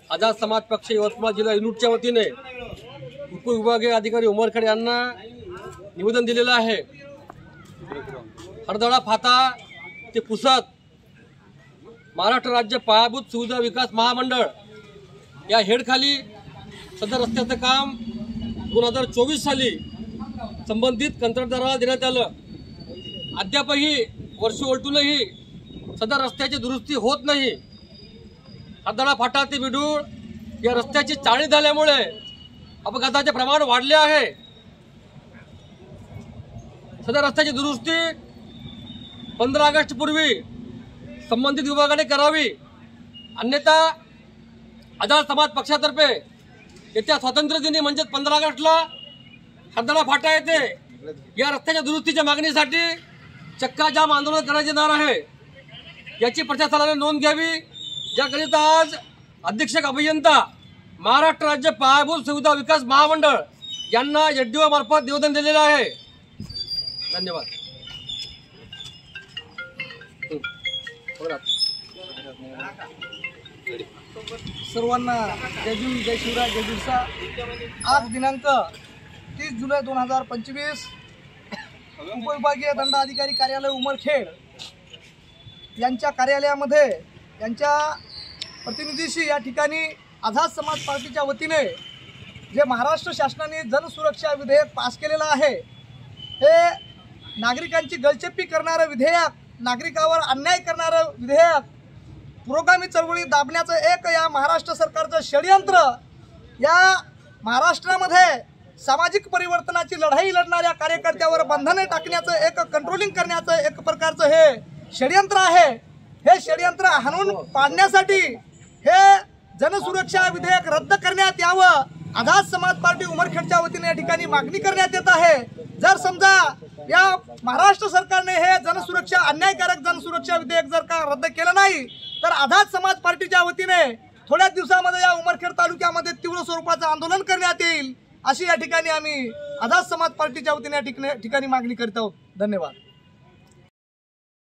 आझाद समाज पक्ष यवतमाळ जिल्हा युनिटच्या वतीने उपविभागीय अधिकारी उमरखेड यांना निवेदन दिलेलं आहे। हरदळा फाटा ते पुसद महाराष्ट्र राज्य पायाभूत सुविधा विकास महामंडळ या हेडखाली सदर रस्त्याचं काम 2024 साली संबंधित कंत्राटदाराला देण्यात आलं। अद्यापही वर्ष उलटूनही सदर रस्त्याची दुरुस्ती होत नाही। हरदळा फाटा ते बिडूळ या रस्त्याची चाळणी झाल्यामुळे अपघाताचे प्रमाण वाढले आहे। सदर रस्त्याची दुरुस्ती 15 ऑगस्ट पूर्वी संबंधित विभागाने करावी, अन्यथा आझाद समाज पक्षातर्फे येत्या स्वातंत्र्य दिनी म्हणजे 15 ऑगस्टला हरदळा फाटा येथे या रस्त्याच्या दुरुस्तीच्या मागणीसाठी चक्का जाम आंदोलन करण्यात येणार आहे। याची प्रशासनाने नोंद घ्यावी, ज्याकरिता आज अधीक्षक अभियंता महाराष्ट्र राज्य पायाभूत सुविधा विकास महामंडळ यांना एसडीओ मार्फत निवेदन दिलेलं आहे। धन्यवाद। सर्वांना जय भीम, जय शिवराय, जय बिरसा। आज दिनांक 30 जुलै 2025 उपविभागीय दंडाधिकारी कार्यालय उमरखेड यांच्या कार्यालयामध्ये यांच्या प्रतिनिधीशी या ठिकाणी आझाद समाज पार्टीच्या वतीने जे महाराष्ट्र शासनाने जनसुरक्षा विधेयक पास केलेलं आहे, हे नागरिकांची गळचेपी करणारं विधेयक, नागरिकांवर अन्याय करणारं विधेयक, पुरोगामी चळवळी दाबण्याचं एक या महाराष्ट्र सरकारचं षडयंत्र, या महाराष्ट्रामध्ये सामाजिक परिवर्तनाची लढाई लढणाऱ्या कार्यकर्त्यावर बंधने टाकण्याचं, एक कंट्रोलिंग करण्याचं एक प्रकारचं हे षडयंत्र आहे। हे षडयंत्र हाणून पाडण्यासाठी हे जनसुरक्षा विधेयक रद्द करण्यात यावं, आझाद समाज पार्टी उमरखेडच्या वतीने या ठिकाणी मागणी करण्यात येत आहे। जर समजा या महाराष्ट्र सरकारने हे जनसुरक्षा अन्यायकारक जनसुरक्षा विधेयक जर का रद्द केलं नाही, तर आझाद समाज पार्टीच्या वतीने थोड्याच दिवसामध्ये या उमरखेड तालुक्यामध्ये तीव्र स्वरूपाचं आंदोलन करण्यात येईल, अशी या ठिकाणी आम्ही आझाद समाज पार्टीच्या वतीने या ठिकाणी मागणी करत आहोत। धन्यवाद।